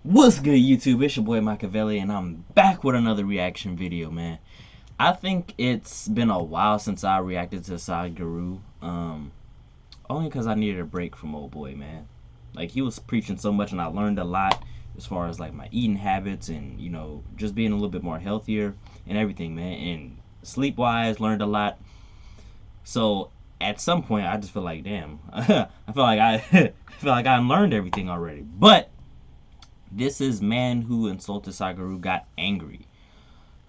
What's good, YouTube? It's your boy Machiavelli, and I'm back with another reaction video, man. I think it's been a while since I reacted to Sadhguru, only because I needed a break from old boy, man. Like, he was preaching so much, and I learned a lot as far as, like, my eating habits and, just being a little bit more healthier and everything, man. And sleep-wise, learned a lot. So, at some point, I just feel like, damn, I feel like I, I feel like I learned everything already. But this is man who insulted Sadhguru got angry.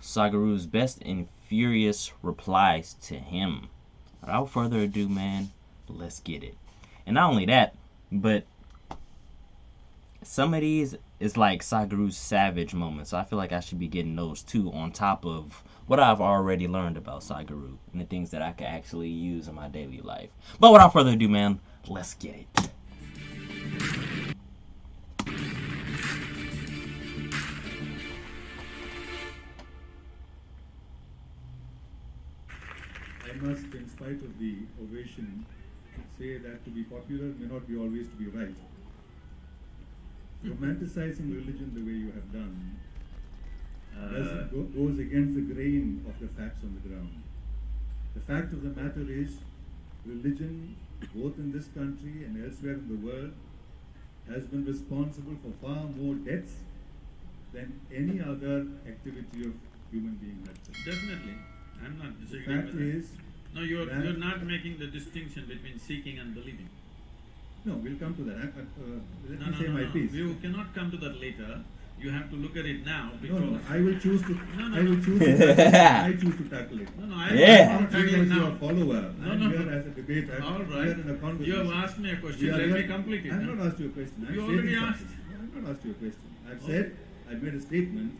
Sadhguru's best and furious replies to him. Without further ado, man, let's get it. And not only that, but some of these is like Sadhguru's savage moments. So I feel like I should be getting those too, on top of what I've already learned about Sadhguru and the things that I can actually use in my daily life. But without further ado, man, let's get it. I must, in spite of the ovation, say that to be popular may not be always to be right. Romanticizing religion the way you have done goes against the grain of the facts on the ground. The fact of the matter is, religion, both in this country and elsewhere in the world, has been responsible for far more deaths than any other activity of human being has been. Definitely. I'm not The disagreeing fact with that. is, No, you're not making the distinction between seeking and believing. no, we'll come to that. Let No, me no, say no, my no. piece. You cannot come to that later. You have to look at it now because No, I will choose to. No, no, I will no. choose to. I choose to tackle it. no, I Yeah. I'm I'm not tackling as your now. follower. No, I'm no. here as a debate. All I'm right. here in a You conversation. have asked me a We question. are Let here- me complete it. I've now. not asked you a question. I've You stated already something. asked. No, I've not asked you a question. I've Okay. said, I've made a statement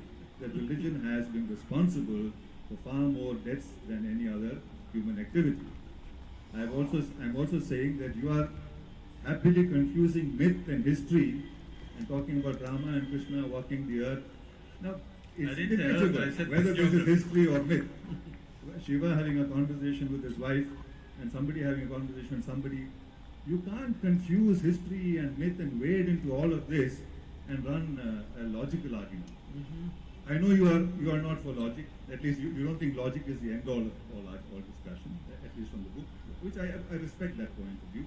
that religion has been responsible for far more deaths than any other human activity. I'm also saying that you are happily confusing myth and history and talking about Rama and Krishna walking the earth. Now, it's I didn't say earth, debatable I said whether this is geography. history or myth. Shiva having a conversation with his wife and somebody having a conversation with somebody. You can't confuse history and myth and wade into all of this and run a logical argument. I know you are not for logic. At least you don't think logic is the end all of all discussion, at least from the book, which I respect that point of view.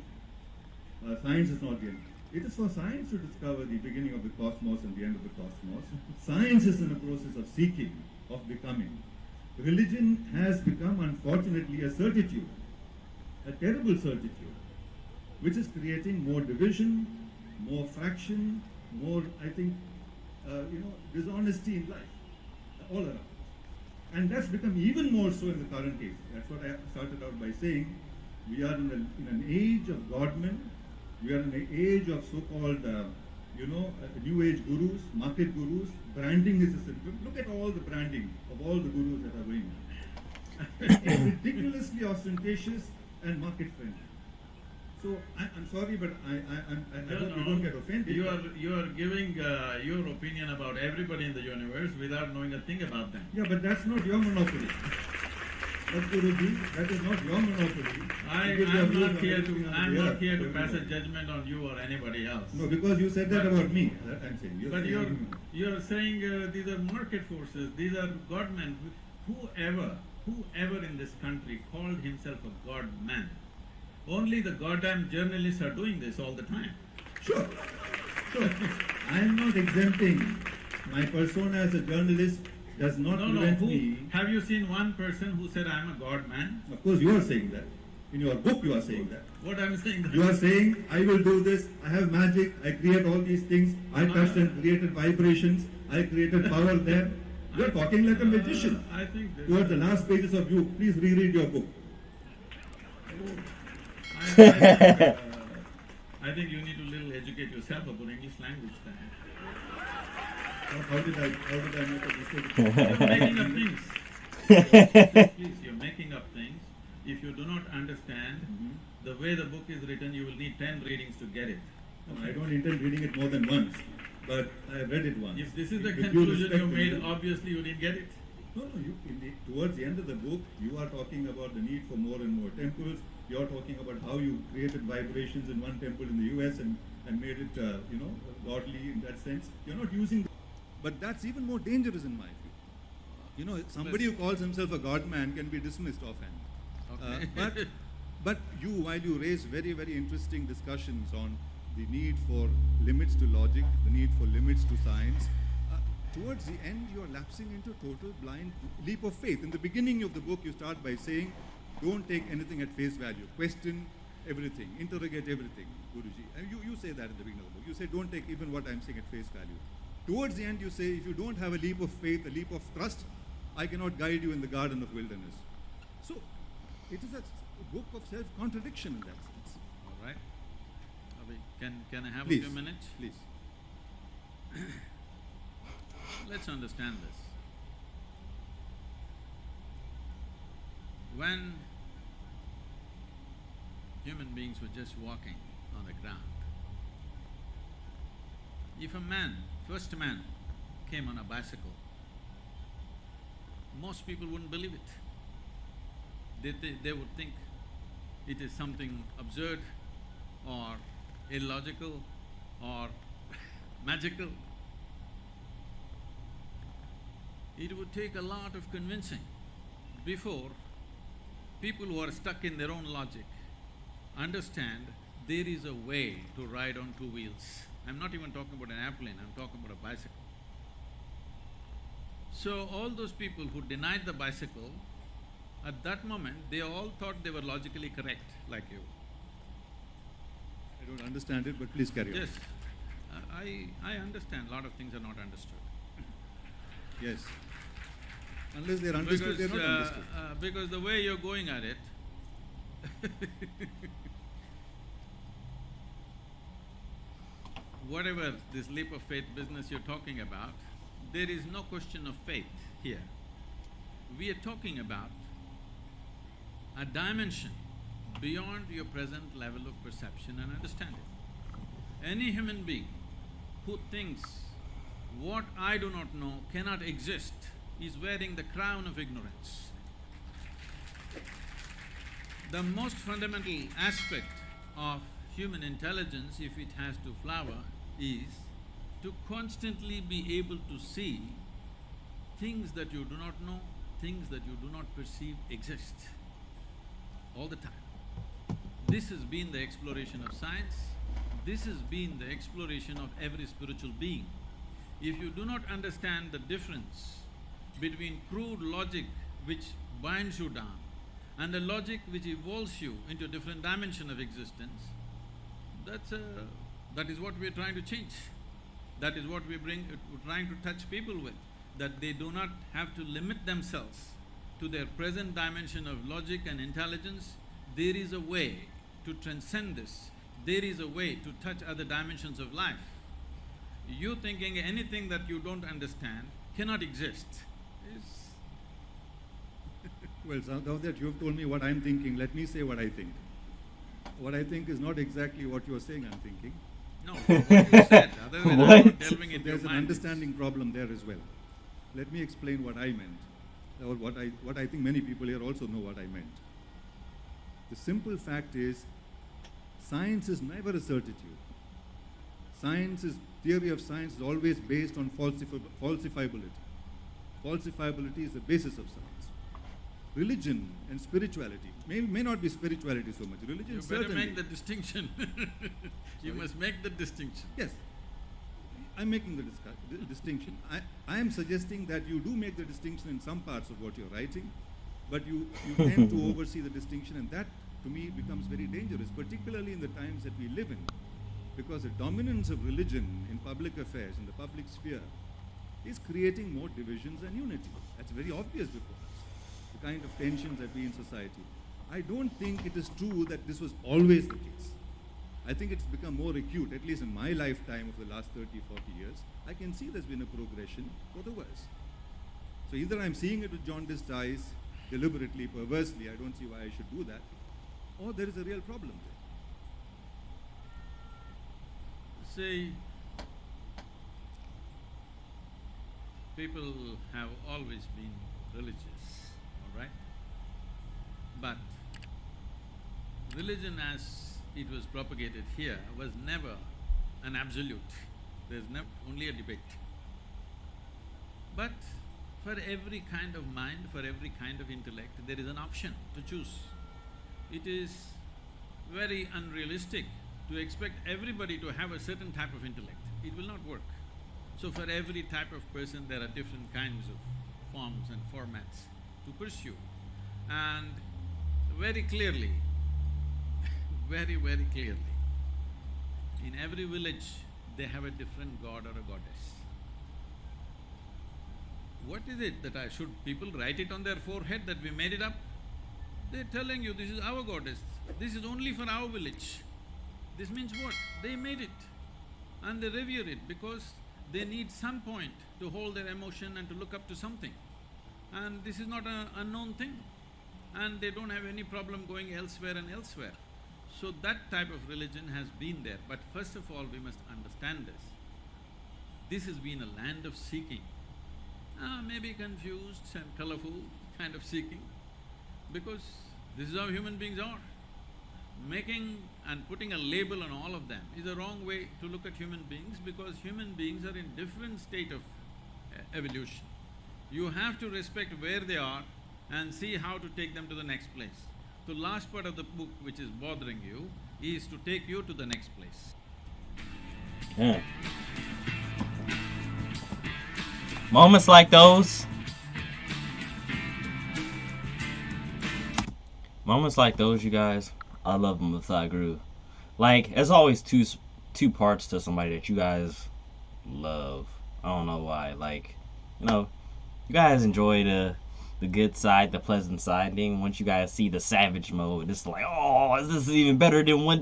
Science is not the end. It is for science to discover the beginning of the cosmos and the end of the cosmos. Science is in the process of seeking, of becoming. Religion has become, unfortunately, a certitude, a terrible certitude, which is creating more division, more fraction, more, I think, dishonesty in life, all around. And that's become even more so in the current age. That's what I started out by saying. We are in an age of godmen. We are in an age of so-called, new age gurus, market gurus. Branding is a symptom. Look at all the branding of all the gurus that are going on. It's ridiculously ostentatious and market friendly. So I'm sorry, but I hope you don't get offended. You are giving your opinion about everybody in the universe without knowing a thing about them. Yeah, but that's not your monopoly. That's Guruji, that is not your monopoly. I'm not here to pass a judgment on you or anybody else. No, because you said that about me. I'm saying. But you're saying these are market forces, these are godmen. Whoever in this country called himself a god man. Only the goddamn journalists are doing this all the time. Sure. I'm not exempting. My persona as a journalist does not prevent me. Have you seen one person who said I'm a god man? Of course, you are saying that. In your book, you are saying that. What I'm saying? You are saying, I will do this, I have magic, I create all these things, I touched and created vibrations, I created power there. You are talking like a magician. I think Towards the last pages of you, please reread your book. I think you need to little educate yourself about English language then. How did I make a mistake? You're making up things. Please, you're making up things. If you do not understand the way the book is written, you will need 10 readings to get it. No, I don't intend reading it more than once, but I have read it once. If this is the With due conclusion respect you to made, you. obviously you didn't get it. No, towards the end of the book, you are talking about the need for more and more temples. You are talking about how you created vibrations in one temple in the US and and made it, godly in that sense. You're not using. But that's even more dangerous in my view. Somebody who calls himself a God man can be dismissed offhand. Okay. But you, while you raise very, very interesting discussions on the need for limits to logic, the need for limits to science, towards the end you are lapsing into total blind leap of faith. In the beginning of the book you start by saying, don't take anything at face value, question everything, interrogate everything, Guruji. And you say that in the beginning of the book. You say, don't take even what I'm saying at face value. Towards the end you say, if you don't have a leap of faith, a leap of trust, I cannot guide you in the garden of wilderness. So, it is a book of self-contradiction in that sense. All right. Can I have Please, a few minutes? Please. Let's understand this. When human beings were just walking on the ground, if a man, first man, came on a bicycle, most people wouldn't believe it. They would think it is something absurd or illogical or magical. It would take a lot of convincing before people who are stuck in their own logic understand there is a way to ride on two wheels. I'm not even talking about an airplane, I'm talking about a bicycle. So all those people who denied the bicycle, at that moment they all thought they were logically correct, like you. I don't understand it, but please carry on. Yes, I understand a lot of things are not understood. Yes. Unless they're understood, they're not understood. Because the way you're going at it whatever this leap of faith business you're talking about, there is no question of faith here. We are talking about a dimension beyond your present level of perception and understanding. Any human being who thinks what I do not know cannot exist is wearing the crown of ignorance. The most fundamental aspect of human intelligence, if it has to flower, is to constantly be able to see things that you do not know, things that you do not perceive exist all the time. This has been the exploration of science, this has been the exploration of every spiritual being. If you do not understand the difference between crude logic which binds you down and the logic which evolves you into a different dimension of existence, that is what we're trying to change. That is what we're trying to touch people with, that they do not have to limit themselves to their present dimension of logic and intelligence. There is a way to transcend this, there is a way to touch other dimensions of life. You thinking anything that you don't understand cannot exist is… Well, so now that you have told me what I'm thinking, let me say what I think. What I think is not exactly what you are saying I'm thinking. No, what you said, otherwise I'm not delving into your There's an mind. understanding problem there as well. Let me explain what I meant, or what I think many people here also know what I meant. The simple fact is, science is never a certitude. Theory of science is always based on falsifiability. Falsifiability is the basis of science. Religion and spirituality, may not be spirituality so much, religion You better certainly. make the distinction. You must make the distinction. Yes, I'm making the distinction. I am suggesting that you do make the distinction in some parts of what you're writing, but you tend to oversee the distinction, and that to me becomes very dangerous, particularly in the times that we live in, because the dominance of religion in public affairs, in the public sphere, is creating more divisions than unity. That's very obvious before us, the kind of tensions that we in society. I don't think it is true that this was always the case. I think it's become more acute, at least in my lifetime of the last 30, 40 years. I can see there's been a progression for the worse. So either I'm seeing it with jaundiced eyes, deliberately, perversely, I don't see why I should do that, or there is a real problem there. See, people have always been religious, all right? But religion as it was propagated here was never an absolute. There's only a debate. But for every kind of mind, for every kind of intellect, there is an option to choose. It is very unrealistic to expect everybody to have a certain type of intellect. It will not work. So for every type of person, there are different kinds of forms and formats to pursue. And very clearly, very clearly, in every village, they have a different god or a goddess. What is it that should people write it on their forehead that we made it up? They're telling you this is our goddess, this is only for our village. This means what? They made it and they revere it because they need some point to hold their emotion and to look up to something. And this is not an unknown thing. And they don't have any problem going elsewhere and elsewhere. So that type of religion has been there. But first of all, we must understand this. This has been a land of seeking. Maybe confused and colorful kind of seeking, because this is how human beings are. Making and putting a label on all of them is a wrong way to look at human beings, because human beings are in different state of evolution. You have to respect where they are and see how to take them to the next place. The last part of the book which is bothering you is to take you to the next place. Yeah. Moments like those, you guys, I love them with Sadhguru. Like, there's always two parts to somebody that you guys love. I don't know why. Like, you know, you guys enjoy the good side, the pleasant side. Then once you guys see the savage mode, it's like, oh, this is even better than what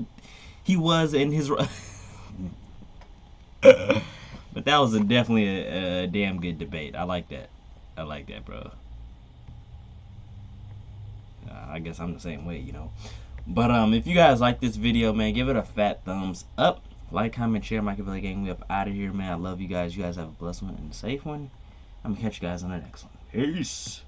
he was in his. But that was definitely a damn good debate. I like that. I like that, bro. I guess I'm the same way, you know. But if you guys like this video, man, give it a fat thumbs up. Like, comment, share. Machiavelli Gang. We up out of here, man. I love you guys. You guys have a blessed one and a safe one. I'm gonna catch you guys on the next one. Peace.